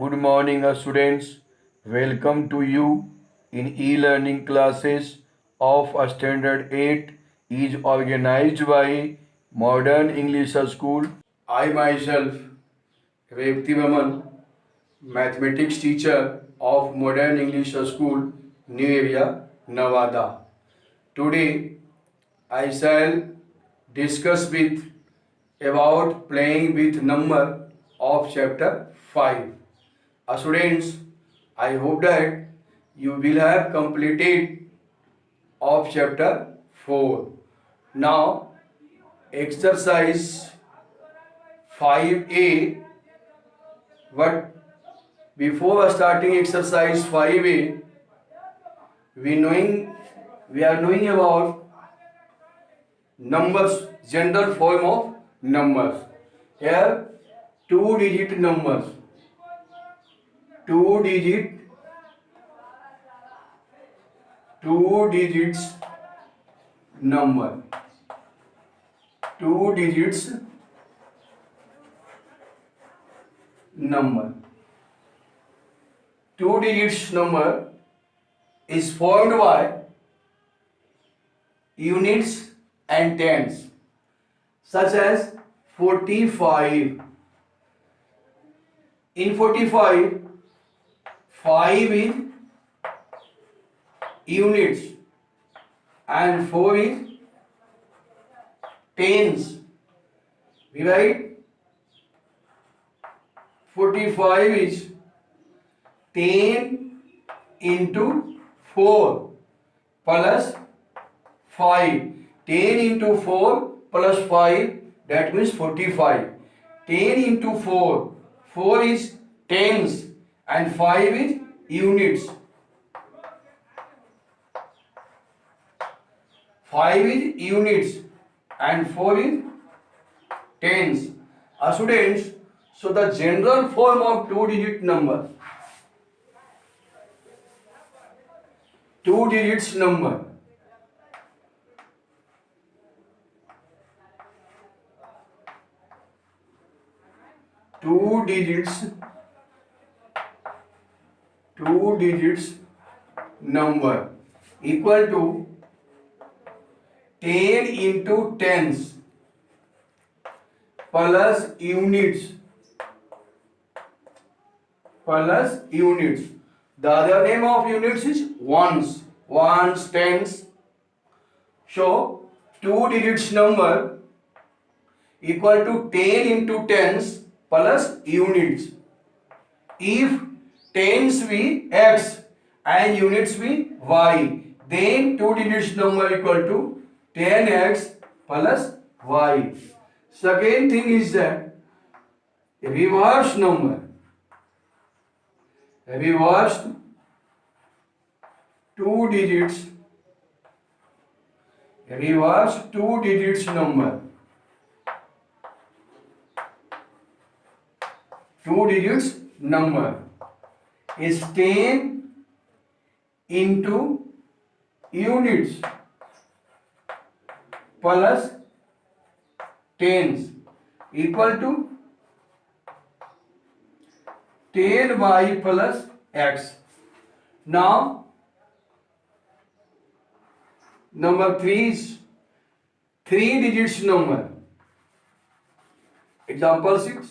Good morning, students. Welcome to you in e-learning classes of Standard 8 is organized by Modern English School. I myself, Revati Vaman, mathematics teacher of Modern English School, New Area, Nevada. Today, I shall discuss with about playing with number of chapter 5. Students, I hope that you will have completed of chapter 4. Now, exercise 5A. But before starting exercise 5A, we are knowing about numbers, general form of numbers. Here, two-digit numbers, two-digit, two digits number, two digits number. Two digits number is formed by units and tens, such as 45. In 45, 5 is units and 4 is tens. We write 45 is 10 into 4 plus 5. 10 into 4 plus 5, that means 45. 10 into 4, 4 is tens and 5 is units. 5 is units and 4 is tens. Students, so the general form of two-digit number, two digits number, two digits number equal to 10 into tens plus units. The other name of units is ones. Ones, tens. So, two digits number equal to 10 into tens plus units. If tens be x and units be y, then two digits number equal to 10x plus y. Second thing is that reverse number. Reversed two digits, reverse two digits number, two digits number is 10 into units plus tens equal to 10y plus x. Now, number 3 is three digits number. Example 6.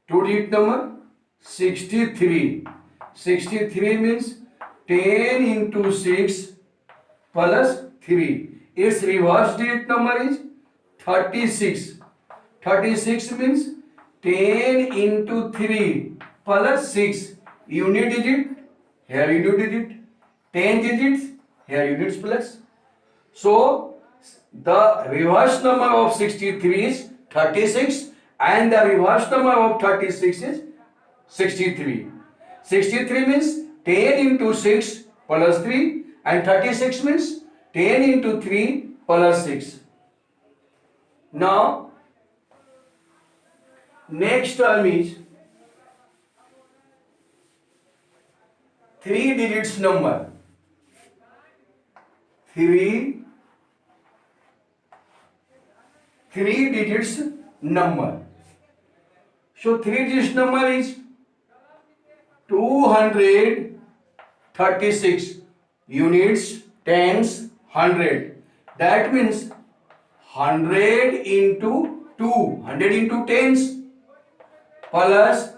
Two digit number 63. 63 means 10 into 6 plus 3. Its reverse digit number is 36. 36 means 10 into 3 plus 6. Unit digit, here unit digit. 10 digits, here units plus. So, the reverse number of 63 is 36 and the reverse number of 36 is 63. 63 means 10 into 6 plus 3 and 36 means 10 into 3 plus 6. Now, next term is three digits number. Three digits number. So 3-digit number is 236 units, tens, 100. That means 100 into 2, 100 into tens plus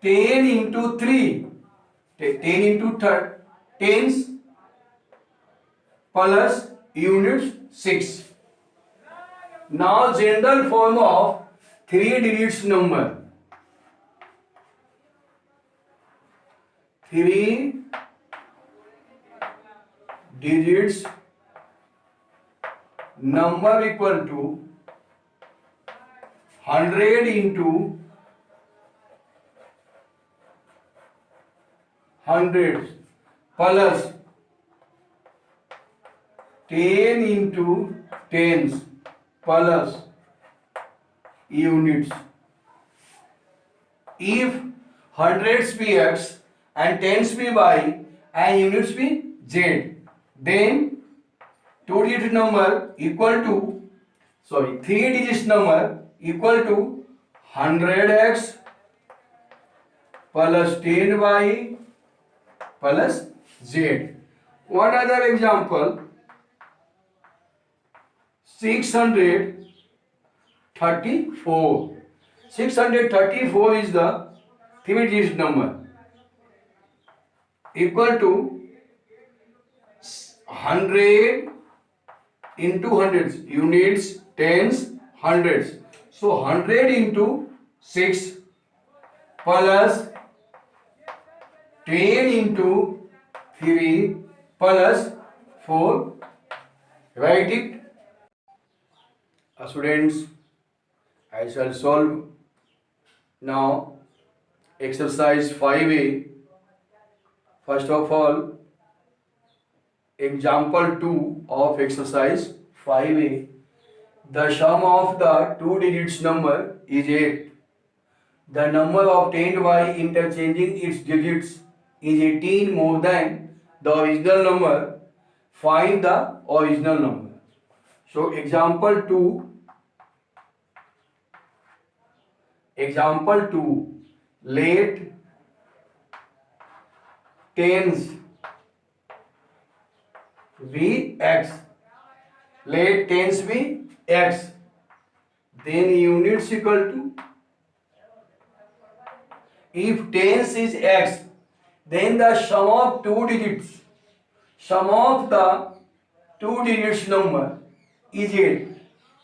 10 into 3, 10 into tens plus units 6. Now general form of 3 digits number. 3 digits number equal to 100 into hundreds plus 10 into tens plus units. If hundreds be x and tens be y and units be z, then 2-digit number equal to, 3-digit number equal to 100x plus 10y plus z. One other example, 634. 634 is the 3-digit number equal to 100 into hundreds, units, tens, hundreds. So 100 into 6 plus 10 into 3 plus 4. Write it. Students, I shall solve now exercise 5A. First of all, example 2 of exercise 5A. The sum of the 2 digits number is 8. The number obtained by interchanging its digits is 18 more than the original number. Find the original number. So example 2. Example 2. Let tens be x. Let tens be x. Then units equal to, if tens is x, then the sum of 2 digits, sum of the 2 digits number is 8.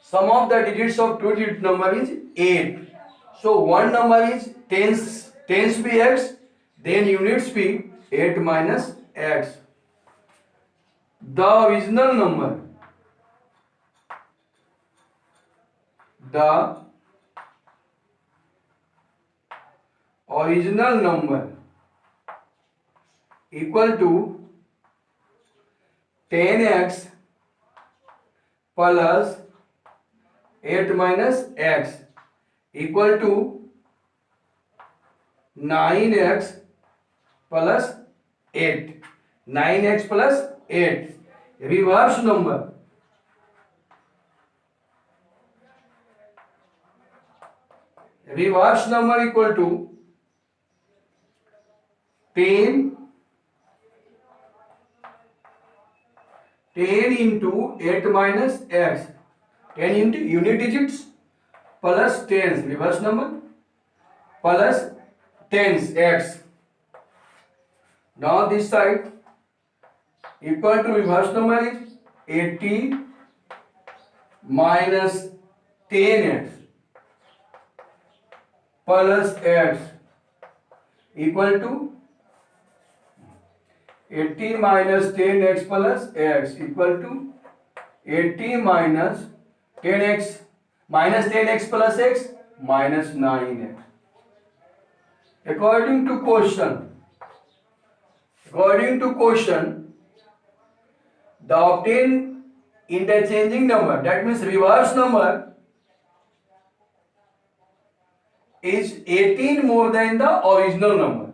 Sum of the digits of 2 digit number is 8. So one number is tens be x, then units be 8 minus x. The original number, the original number equal to 10x plus 8 minus x equal to 9x plus 8. 9x plus 8. Reverse number. Reverse number equal to 10 into 8 minus x. 10 into unit digits plus tens, reverse number, plus tens x. Now this side equal to reverse number is 80 minus 10x plus x equal to 80 minus 10x plus x equal to 80 minus 10x minus 10x plus x minus 9x. According to question, the obtained interchanging number, that means reverse number, is 18 more than the original number.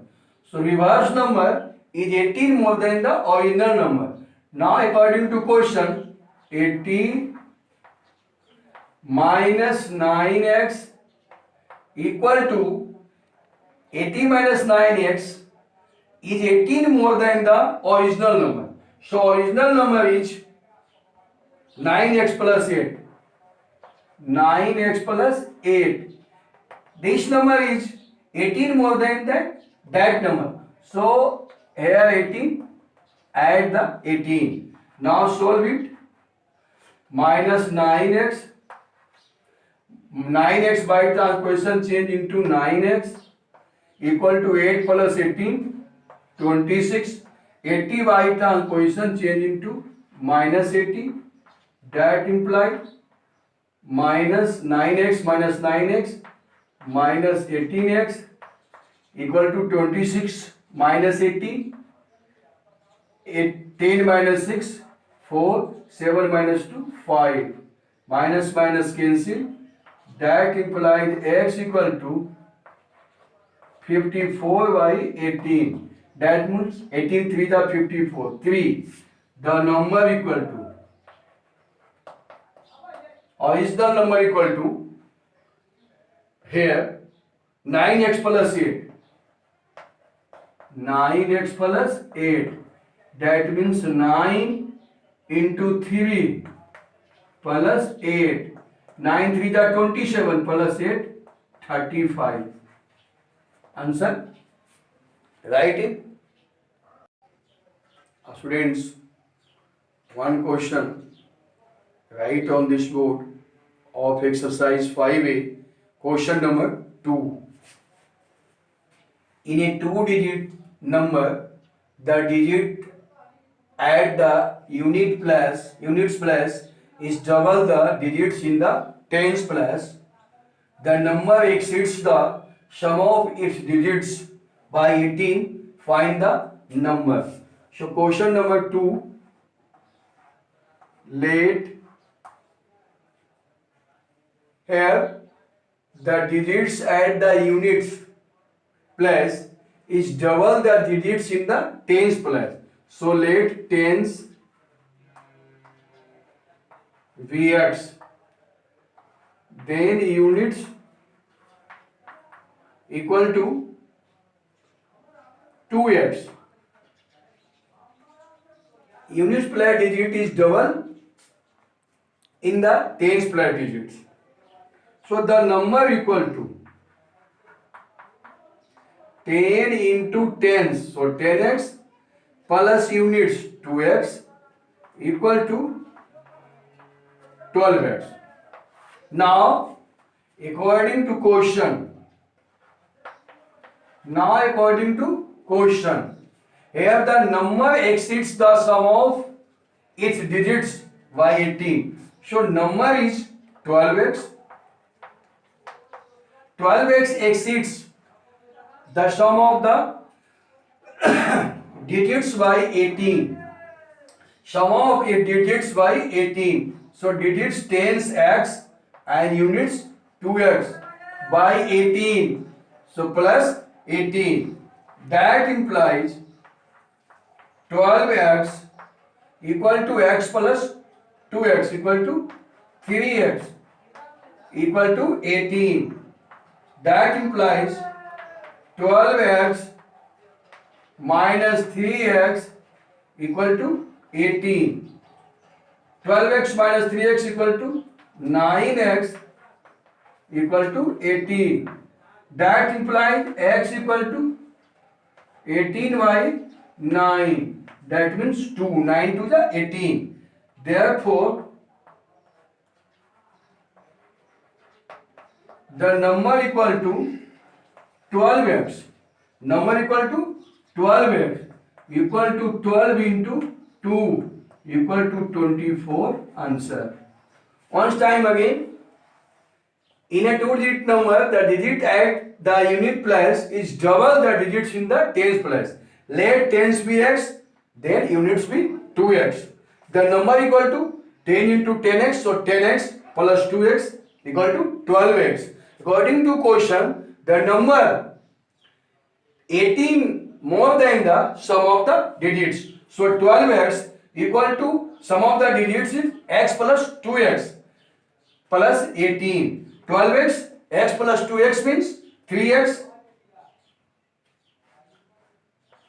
So reverse number is 18 more than the original number. Now according to question, 80 minus 9x equal to 18 minus 9x is 18 more than the original number. So original number is 9x plus 8. 9x plus 8. This number is 18 more than that number. So here 18, add the 18. Now solve it. Minus 9x. 9x by transposition change into 9x equal to 8 plus 18, 26. 80 by transposition change into minus 80. That implies minus 9x minus 18x equal to 26 minus 80. 10 minus 6, 4, 7 minus 2, 5. Minus minus cancel. That implies x equal to 54 by 18. That means 18 3 the 54. 3. The number equal to original number equal to here 9x plus 8. 9x plus 8. That means 9 into 3 plus 8. 9 3 the 27 plus 8 35. Answer. Write it. Students, one question write on this board of exercise 5A. Question number 2. In a two-digit number, the digit at the units place is double the digits in the tens place. The number exceeds the sum of its digits by 18. Find the number. So question number 2. Let here the digits at the units place is double the digits in the tens place. So let tens Vx, then units equal to 2x. Units place digit is double in the tens place digits. So the number equal to 10 into tens. So 10x plus units 2x equal to 12x. Now according to question, here the number exceeds the sum of its digits by 18. So number is 12x. 12x exceeds the sum of the digits by 18. Sum of its digits by 18. So digits 10x and units 2x by 18. So plus 18. That implies 12x equal to x plus 2x equal to 3x equal to 18. That implies 12x minus 3x equal to 18. 12x minus 3x equal to 9x equal to 18. That implies x equal to 18 by 9. That means 2. 9 to the 18. Therefore, the number equal to 12x. Number equal to 12x equal to 12 into 2 equal to 24. Answer. Once time again. In a two-digit number, the digit at the unit place is double the digits in the tens place. Let tens be x, then units be 2x. The number equal to 10 into 10x, so 10x plus 2x equal to 12x. According to question, the number 18 more than the sum of the digits. So 12x equal to sum of the digits is x plus 2x plus 18. 12x x plus 2x means 3x.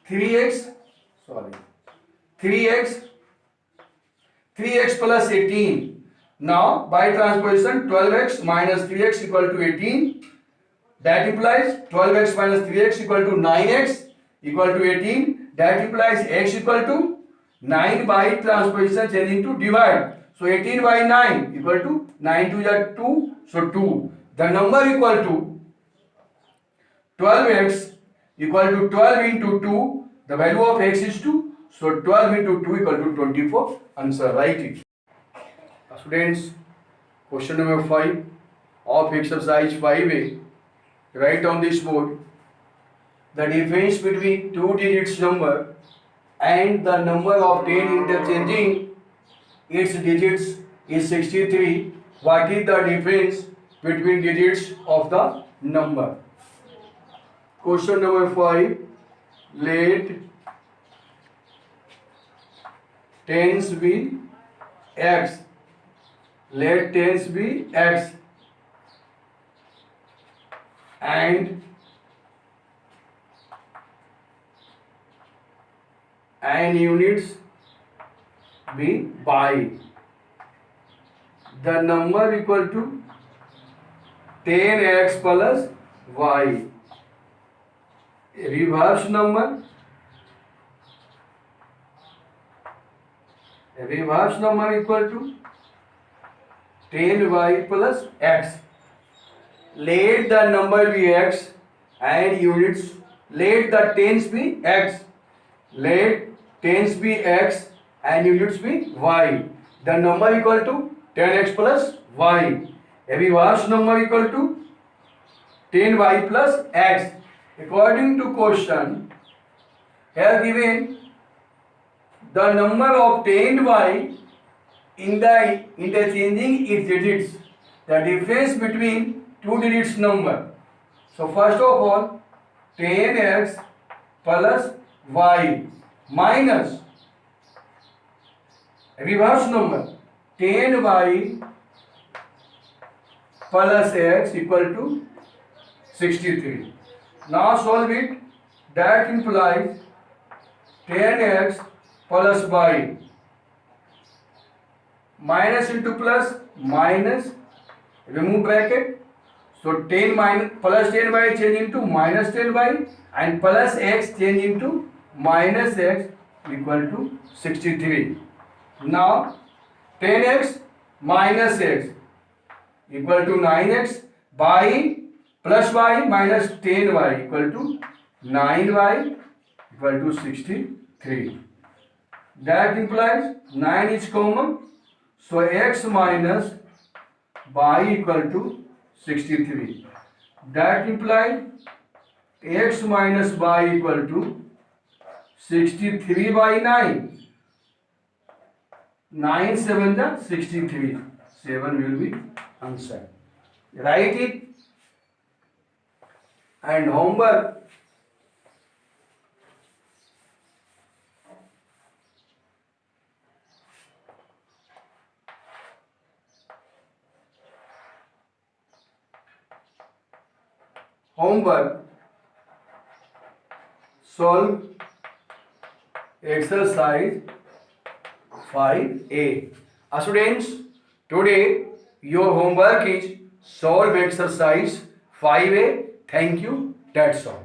3x, sorry, 3x, 3x plus 18. Now by transposition 12x minus 3x equal to 18. That implies 12x minus 3x equal to 9x equal to 18. That implies x equal to 9 by transposition changing to divide. So 18 by 9 equal to 9 to the 2. So 2. The number equal to 12x equal to 12 into 2. The value of x is 2. So 12 into 2 equal to 24. Answer, write it. Students, question number 5 of exercise 5a. Write on this board the difference between two digits number and the number obtained interchanging its digits is 63. What is the difference between digits of the number? Question number 5. Let tens be x. Let tens be x and units be by. The number equal to 10x plus y. Reverse number equal to 10y plus x. Let the number be x and units. Let the tens be x. Let tens be x and units be y. The number equal to 10x plus y. A reverse number equal to 10y plus x. According to question, here given the number obtained by in the interchanging its digits, the difference between two digits number. So first of all, 10x plus y minus reverse number 10y plus x equal to 63. Now solve it. That implies 10x plus y minus into plus minus, remove bracket. So 10 minus plus 10y change into minus 10y and plus x change into minus x equal to 63. Now 10x minus x equal to 9x by plus y minus 10y equal to 9y equal to 63. That implies 9 is common. So x minus y equal to 63. That implies x minus y equal to 63 by 9. 9 7 is 63. 7 will be answer. Write it. And homework. Solve exercise 5a. Students, today your homework is solve exercise 5a. Thank you. That's all.